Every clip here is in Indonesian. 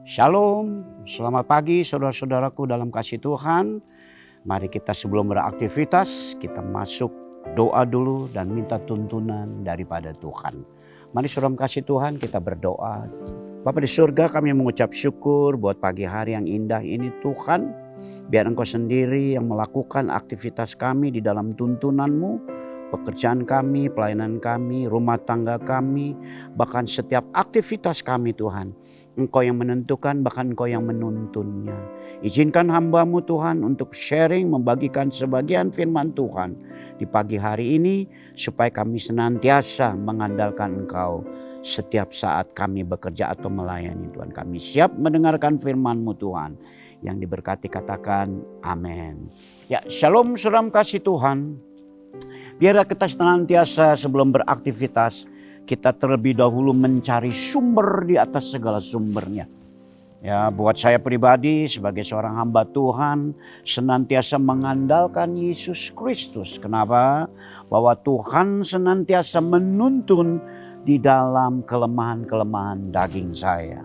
Shalom, selamat pagi saudara-saudaraku dalam kasih Tuhan. Mari kita sebelum beraktivitas, kita masuk doa dulu dan minta tuntunan daripada Tuhan. Mari saudara kasih Tuhan, kita berdoa. Bapa di surga, kami mengucap syukur buat pagi hari yang indah ini Tuhan. Biar Engkau sendiri yang melakukan aktivitas kami di dalam tuntunan-Mu. Pekerjaan kami, pelayanan kami, rumah tangga kami, bahkan setiap aktivitas kami Tuhan. Engkau yang menentukan, bahkan Engkau yang menuntunnya. Izinkan hamba-Mu Tuhan untuk sharing, membagikan sebagian firman Tuhan di pagi hari ini, supaya kami senantiasa mengandalkan Engkau setiap saat kami bekerja atau melayani Tuhan. Kami siap mendengarkan firman-Mu Tuhan. Yang diberkati katakan amin. Ya, shalom saudara kasih Tuhan. Biarlah kita senantiasa sebelum beraktivitas, kita terlebih dahulu mencari sumber di atas segala sumbernya. Ya, buat saya pribadi sebagai seorang hamba Tuhan, senantiasa mengandalkan Yesus Kristus. Kenapa? Bahwa Tuhan senantiasa menuntun di dalam kelemahan-kelemahan daging saya.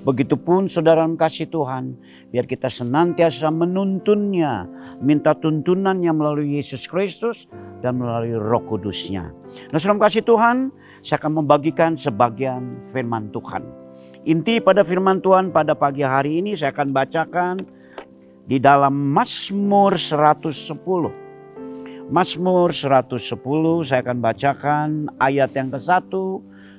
Begitupun saudara kasih Tuhan, biar kita senantiasa menuntunnya, minta tuntunannya melalui Yesus Kristus dan melalui Roh Kudus-Nya. Nah, saudara kasih Tuhan, saya akan membagikan sebagian firman Tuhan. Inti pada firman Tuhan pada pagi hari ini saya akan bacakan di dalam Mazmur 110. Mazmur 110 saya akan bacakan ayat yang ke-1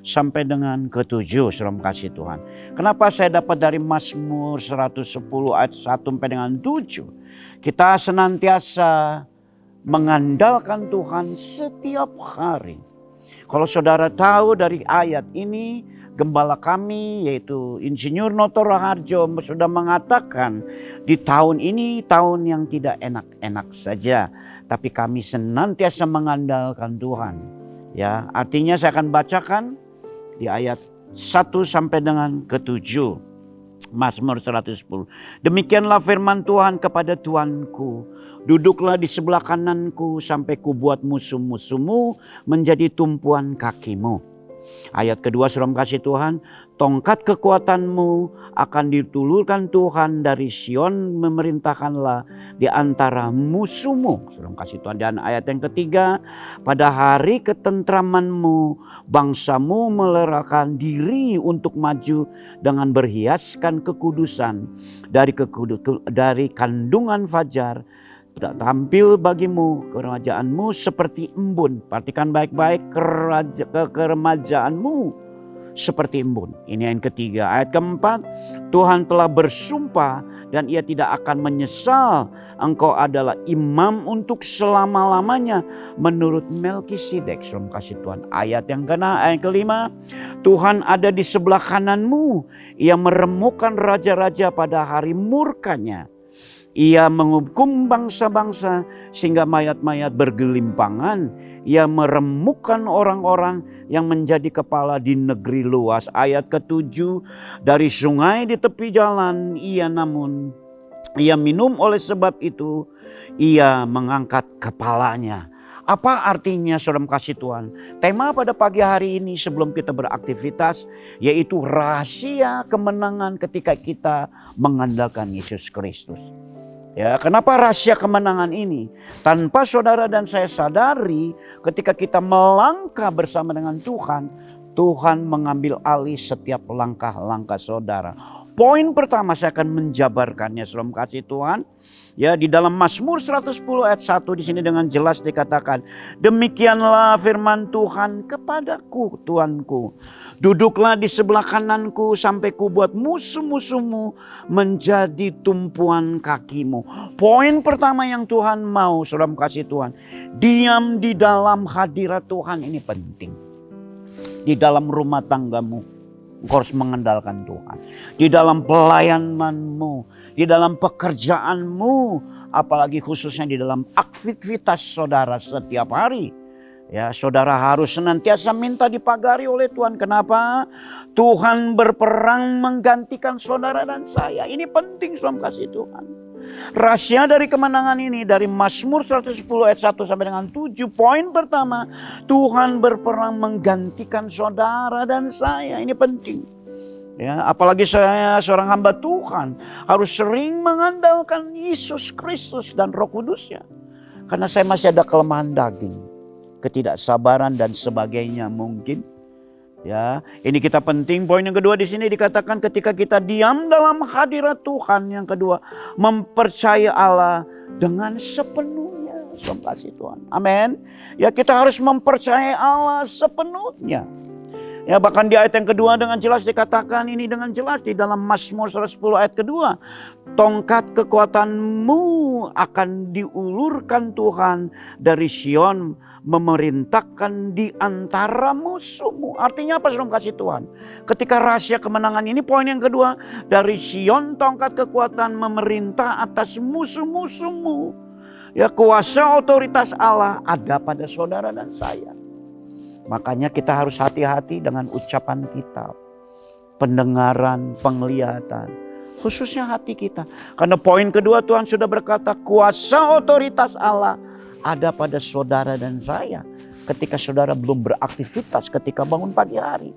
sampai dengan ke-7, saudara kasih Tuhan. Kenapa saya dapat dari Mazmur 110 ayat 1 sampai dengan 7? Kita senantiasa mengandalkan Tuhan setiap hari. Kalau saudara tahu dari ayat ini, gembala kami yaitu Insinyur Noto Raharjo sudah mengatakan di tahun ini tahun yang tidak enak-enak saja, tapi kami senantiasa mengandalkan Tuhan. Ya, artinya saya akan bacakan di ayat 1 sampai dengan ke-7. Mazmur 110. Demikianlah firman Tuhan kepada Tuanku, duduklah di sebelah kananku sampai kubuat musuh-musuhmu menjadi tumpuan kakimu. Ayat kedua, saudara kasih Tuhan, tongkat kekuatanmu akan ditulurkan Tuhan dari Sion, memerintahkanlah di antara musuhmu. Saudara kasih Tuhan. Dan ayat yang ketiga, pada hari ketentramanmu bangsamu melerahkan diri untuk maju dengan berhiaskan kekudusan dari kandungan fajar. Tampil bagimu kerajaanmu seperti embun. Perhatikan baik-baik, keremajaanmu seperti embun. Ini yang ketiga. Ayat keempat, Tuhan telah bersumpah dan ia tidak akan menyesal. Engkau adalah imam untuk selama-lamanya menurut Melkisedek. Salam kasih Tuhan. Ayat yang kelima, Tuhan ada di sebelah kananmu. Ia meremukkan raja-raja pada hari murkanya. Ia menghukum bangsa-bangsa sehingga mayat-mayat bergelimpangan. Ia meremukkan orang-orang yang menjadi kepala di negeri luas. Ayat ke-7, dari sungai di tepi jalan ia minum, oleh sebab itu ia mengangkat kepalanya. Apa artinya saudara kasih Tuhan? Tema pada pagi hari ini sebelum kita beraktivitas yaitu rahasia kemenangan ketika kita mengandalkan Yesus Kristus. Ya, kenapa rahasia kemenangan ini? Tanpa saudara dan saya sadari, ketika kita melangkah bersama dengan Tuhan, Tuhan mengambil alih setiap langkah-langkah saudara. Poin pertama saya akan menjabarkannya, saudara kasih Tuhan. Ya, di dalam Mazmur 110 ayat 1 di sini dengan jelas dikatakan, demikianlah firman Tuhan kepadaku, Tuanku. Duduklah di sebelah kananku sampai kubuat musuh-musuhmu menjadi tumpuan kakimu. Poin pertama yang Tuhan mau, saudara kasih Tuhan, diam di dalam hadirat Tuhan. Ini penting. Di dalam rumah tanggamu, engkau harus mengandalkan Tuhan. Di dalam pelayananmu, di dalam pekerjaanmu, apalagi khususnya di dalam aktivitas saudara setiap hari. Ya, saudara harus senantiasa minta dipagari oleh Tuhan. Kenapa? Tuhan berperang menggantikan saudara dan saya. Ini penting, saudara kasih Tuhan. Rahasia dari kemenangan ini dari Mazmur 110 ayat 1 sampai dengan 7. Poin pertama, Tuhan berperang menggantikan saudara dan saya. Ini penting. Ya, apalagi saya seorang hamba Tuhan harus sering mengandalkan Yesus Kristus dan Roh Kudus-Nya. Karena saya masih ada kelemahan daging, ketidaksabaran dan sebagainya mungkin. Ya, ini kita penting. Poin yang kedua di sini dikatakan ketika kita diam dalam hadirat Tuhan. Yang kedua, mempercayai Allah dengan sepenuhnya. Salam kasih Tuhan. Amin. Ya, kita harus mempercayai Allah sepenuhnya. Ya, bahkan di ayat yang kedua dengan jelas dikatakan ini dengan jelas di dalam Mazmur 110 ayat kedua. Tongkat kekuatanmu akan diulurkan Tuhan dari Sion, memerintahkan di antara musuhmu. Artinya apa saudara kasih Tuhan? Ketika rahasia kemenangan ini, poin yang kedua, dari Sion tongkat kekuatan memerintah atas musuh-musuhmu. Ya, kuasa otoritas Allah ada pada saudara dan saya. Makanya kita harus hati-hati dengan ucapan kita, pendengaran, penglihatan, khususnya hati kita. Karena poin kedua Tuhan sudah berkata kuasa otoritas Allah ada pada saudara dan saya. Ketika saudara belum beraktivitas, ketika bangun pagi hari,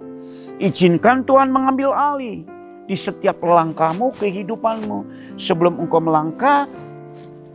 izinkan Tuhan mengambil alih di setiap langkahmu, kehidupanmu. Sebelum engkau melangkah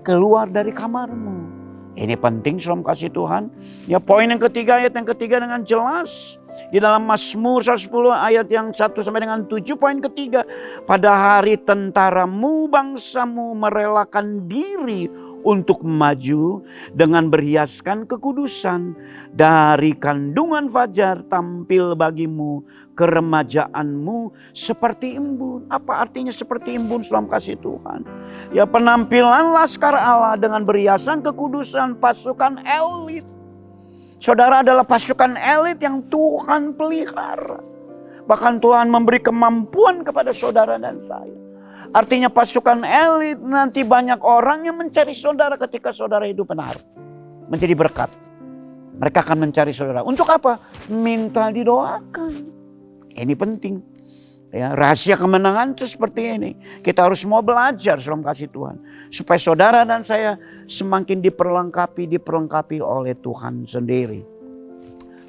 keluar dari kamarmu. Ini penting salam kasih Tuhan. Ya, poin yang ketiga, ayat yang ketiga dengan jelas. Di dalam Mazmur 110 ayat yang 1 sampai dengan 7, poin ketiga. Pada hari tentaramu bangsamu merelakan diri untuk maju dengan berhiaskan kekudusan. Dari kandungan fajar tampil bagimu keremajaanmu seperti embun. Apa artinya seperti embun salam kasih Tuhan? Ya, penampilan laskar Allah dengan berhiasan kekudusan, pasukan elit. Saudara adalah pasukan elit yang Tuhan pelihara. Bahkan Tuhan memberi kemampuan kepada saudara dan saya. Artinya pasukan elit, nanti banyak orang yang mencari saudara ketika saudara hidup benar. Menjadi berkat. Mereka akan mencari saudara. Untuk apa? Minta didoakan. Ini penting. Ya, rahasia kemenangan itu seperti ini. Kita harus mau belajar salam kasih Tuhan. Supaya saudara dan saya semakin diperlengkapi oleh Tuhan sendiri.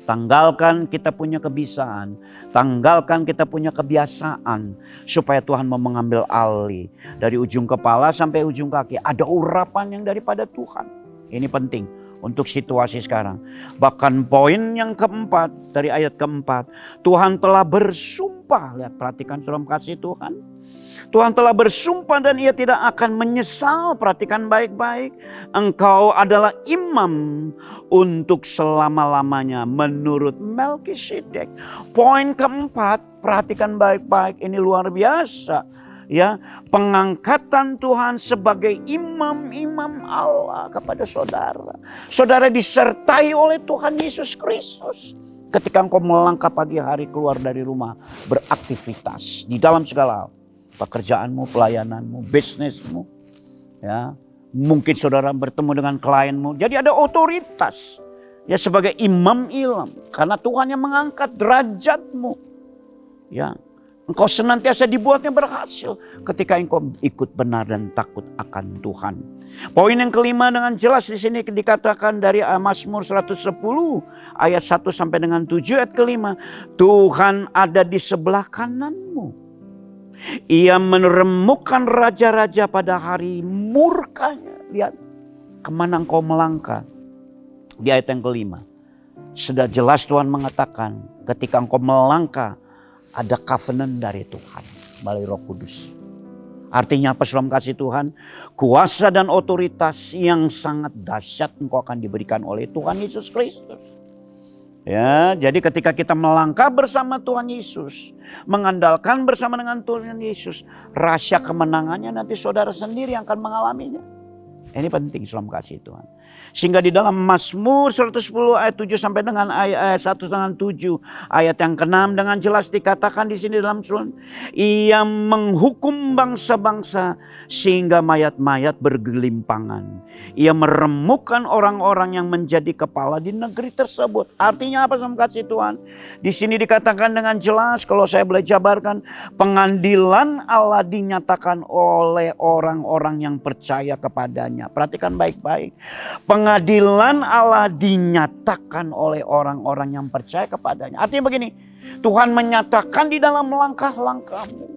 Tanggalkan kita punya kebisaan. Tanggalkan kita punya kebiasaan. Supaya Tuhan mau mengambil alih. Dari ujung kepala sampai ujung kaki. Ada urapan yang daripada Tuhan. Ini penting untuk situasi sekarang. Bahkan poin yang keempat, dari ayat keempat. Tuhan telah bersumpah. Lihat, perhatikan salam kasih Tuhan. Tuhan telah bersumpah dan ia tidak akan menyesal. Perhatikan baik-baik. Engkau adalah imam untuk selama-lamanya menurut Melkisedek. Poin keempat, perhatikan baik-baik. Ini luar biasa. Ya, pengangkatan Tuhan sebagai imam-imam Allah kepada saudara. Saudara disertai oleh Tuhan Yesus Kristus. Ketika engkau melangkah pagi hari keluar dari rumah, beraktivitas di dalam segala hal. Pekerjaanmu, pelayananmu, bisnismu. Ya, mungkin saudara bertemu dengan klienmu. Jadi ada otoritas. Ya, sebagai imam-imam. Karena Tuhan yang mengangkat derajatmu. Ya, engkau senantiasa dibuatnya berhasil ketika engkau ikut benar dan takut akan Tuhan. Poin yang kelima dengan jelas di sini dikatakan dari Mazmur 110 ayat 1 sampai dengan 7 ayat kelima. Tuhan ada di sebelah kananmu. Ia meneremukkan raja-raja pada hari murkanya. Lihat kemana engkau melangkah. Di ayat yang kelima. Sudah jelas Tuhan mengatakan ketika engkau melangkah ada covenant dari Tuhan melalui Roh Kudus. Artinya apa salam kasih Tuhan? Kuasa dan otoritas yang sangat dahsyat engkau akan diberikan oleh Tuhan Yesus Kristus. Ya, jadi ketika kita melangkah bersama Tuhan Yesus, mengandalkan bersama dengan Tuhan Yesus, rahasia kemenangannya nanti saudara sendiri yang akan mengalaminya. Ini penting salam kasih Tuhan. Sehingga di dalam Mazmur 110 ayat 7 sampai dengan ayat 1 dengan 7. Ayat yang ke-6 dengan jelas dikatakan di sini dalam surat. Ia menghukum bangsa-bangsa sehingga mayat-mayat bergelimpangan. Ia meremukkan orang-orang yang menjadi kepala di negeri tersebut. Artinya apa salam kasih Tuhan? Di sini dikatakan dengan jelas kalau saya boleh jabarkan. Pengadilan Allah dinyatakan oleh orang-orang yang percaya kepadanya. Perhatikan baik-baik. Pengadilan Allah dinyatakan oleh orang-orang yang percaya kepadanya. Artinya begini, Tuhan menyatakan di dalam langkah-langkahmu.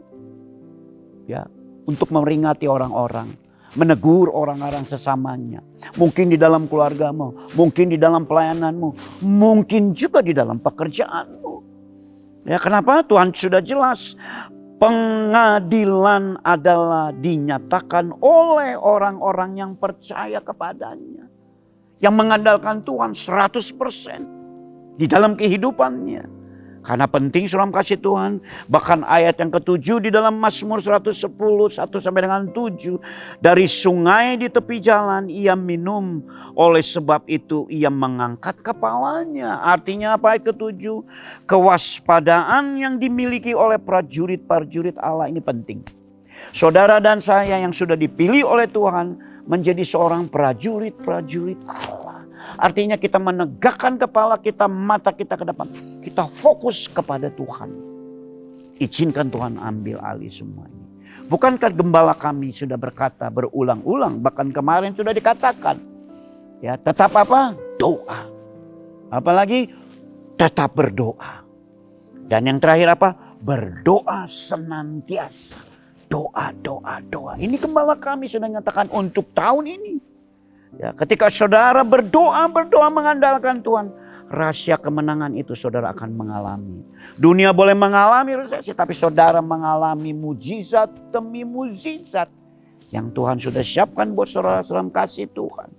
Ya, untuk memeringati orang-orang, menegur orang-orang sesamanya. Mungkin di dalam keluargamu, mungkin di dalam pelayananmu, mungkin juga di dalam pekerjaanmu. Ya, kenapa? Tuhan sudah jelas. Pengadilan adalah dinyatakan oleh orang-orang yang percaya kepadanya. Yang mengandalkan Tuhan 100% di dalam kehidupannya. Karena penting saudara kasih Tuhan. Bahkan ayat yang ke-7 di dalam Mazmur 110, 1-7. Dari sungai di tepi jalan ia minum. Oleh sebab itu ia mengangkat kepalanya. Artinya apa ayat ke-7? Kewaspadaan yang dimiliki oleh prajurit-prajurit Allah ini penting. Saudara dan saya yang sudah dipilih oleh Tuhan menjadi seorang prajurit-prajurit Allah. Artinya kita menegakkan kepala kita, mata kita ke depan. Kita fokus kepada Tuhan. Izinkan Tuhan ambil alih semua ini. Bukankah gembala kami sudah berkata berulang-ulang, bahkan kemarin sudah dikatakan. Ya, tetap apa? Doa. Apalagi tetap berdoa. Dan yang terakhir apa? Berdoa senantiasa. Doa, doa, doa. Ini gembala kami sudah nyatakan untuk tahun ini. Ya, ketika saudara berdoa mengandalkan Tuhan, rahasia kemenangan itu saudara akan mengalami. Dunia boleh mengalami resesi, tapi saudara mengalami mujizat demi mujizat yang Tuhan sudah siapkan buat saudara dalam kasih Tuhan.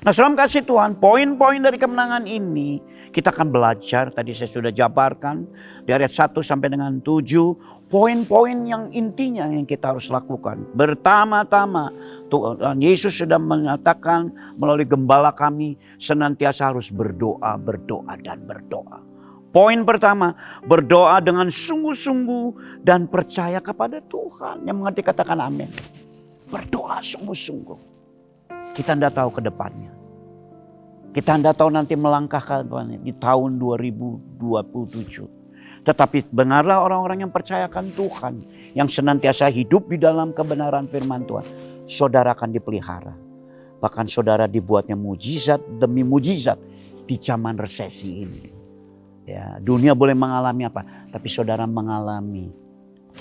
Nah, dalam kasih Tuhan, poin-poin dari kemenangan ini kita akan belajar. Tadi saya sudah jabarkan dari ayat 1 sampai dengan 7. Poin-poin yang intinya yang kita harus lakukan. Pertama-tama, Tuhan Yesus sudah menyatakan melalui gembala kami senantiasa harus berdoa, berdoa, dan berdoa. Poin pertama, berdoa dengan sungguh-sungguh dan percaya kepada Tuhan. Yang mengerti katakan amin. Berdoa sungguh-sungguh. Kita tidak tahu ke depannya. Kita tidak tahu nanti melangkah ke depannya di tahun 2027. Tetapi benarlah orang-orang yang percayakan Tuhan. Yang senantiasa hidup di dalam kebenaran firman Tuhan. Saudara akan dipelihara. Bahkan saudara dibuatnya mujizat demi mujizat di zaman resesi ini. Ya, dunia boleh mengalami apa? Tapi saudara mengalami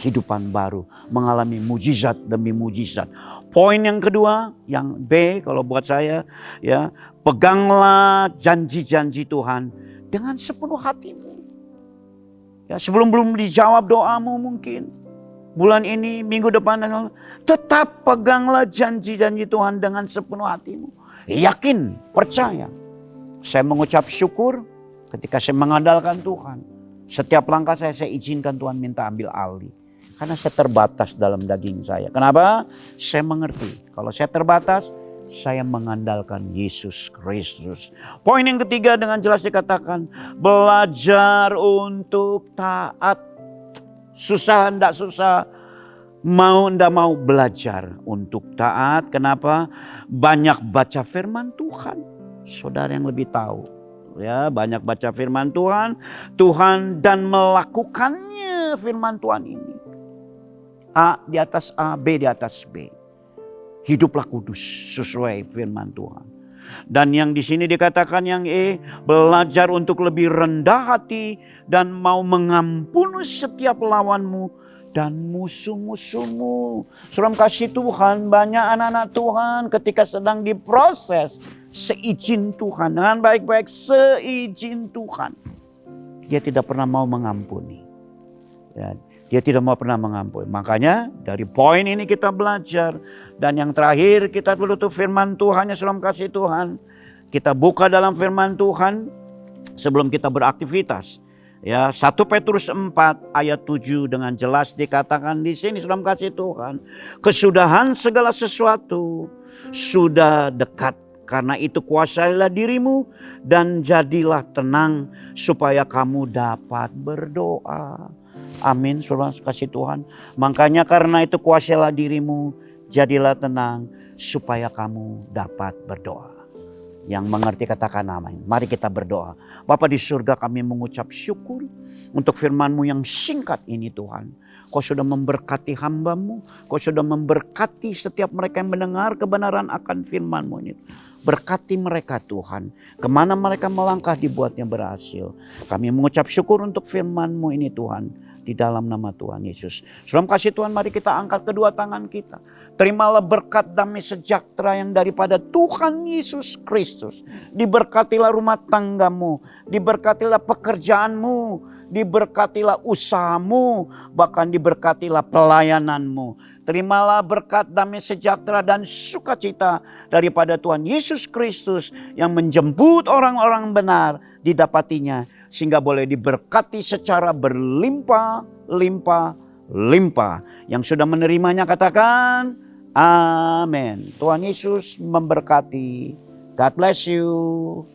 kehidupan baru. Mengalami mujizat demi mujizat. Poin yang kedua, yang B kalau buat saya. Ya, peganglah janji-janji Tuhan dengan sepenuh hatimu. Ya, sebelum belum dijawab doamu mungkin. Bulan ini, minggu depan, tetap peganglah janji-janji Tuhan dengan sepenuh hatimu. Yakin, percaya. Saya mengucap syukur ketika saya mengandalkan Tuhan. Setiap langkah saya izinkan Tuhan minta ambil alih. Karena saya terbatas dalam daging saya. Kenapa? Saya mengerti. Kalau saya terbatas, saya mengandalkan Yesus Kristus. Poin yang ketiga dengan jelas dikatakan, belajar untuk taat. Susah enggak susah, mau enggak mau belajar untuk taat. Kenapa? Banyak baca firman Tuhan. Saudara yang lebih tahu. Ya, banyak baca firman Tuhan dan melakukannya firman Tuhan ini. A di atas A, B di atas B. Hiduplah kudus sesuai firman Tuhan. Dan yang di sini dikatakan yang E, belajar untuk lebih rendah hati dan mau mengampuni setiap lawanmu dan musuh-musuhmu. Saudara kasih Tuhan, banyak anak-anak Tuhan ketika sedang diproses seizin Tuhan, dengan baik-baik seizin Tuhan, dia tidak pernah mau mengampuni. Ya, dia tidak mau pernah mengampuni. Makanya dari poin ini kita belajar. Dan yang terakhir kita tutup firman Tuhan, saudara kasih Tuhan. Kita buka dalam firman Tuhan sebelum kita beraktivitas. Ya, 1 Petrus 4 ayat 7 dengan jelas dikatakan di sini, saudara kasih Tuhan. Kesudahan segala sesuatu sudah dekat. Karena itu kuasailah dirimu dan jadilah tenang supaya kamu dapat berdoa. Amin, saudara kasih Tuhan. Makanya karena itu kuasailah dirimu, jadilah tenang supaya kamu dapat berdoa. Yang mengerti katakan amin. Mari kita berdoa. Bapa di surga, kami mengucap syukur untuk firman-Mu yang singkat ini Tuhan. Kau sudah memberkati hamba-Mu. Kau sudah memberkati setiap mereka yang mendengar kebenaran akan firman-Mu ini. Berkati mereka Tuhan. Kemana mereka melangkah dibuatnya berhasil. Kami mengucap syukur untuk firman-Mu ini Tuhan. Di dalam nama Tuhan Yesus. Saudara kasih Tuhan, mari kita angkat kedua tangan kita. Terimalah berkat damai sejahtera yang daripada Tuhan Yesus Kristus. Diberkatilah rumah tanggamu. Diberkatilah pekerjaanmu. Diberkatilah usahamu. Bahkan diberkatilah pelayananmu. Terimalah berkat damai sejahtera dan sukacita daripada Tuhan Yesus Kristus yang menjemput orang-orang benar didapatinya. Sehingga boleh diberkati secara berlimpah, limpah, limpah. Yang sudah menerimanya katakan, amin. Tuhan Yesus memberkati. God bless you.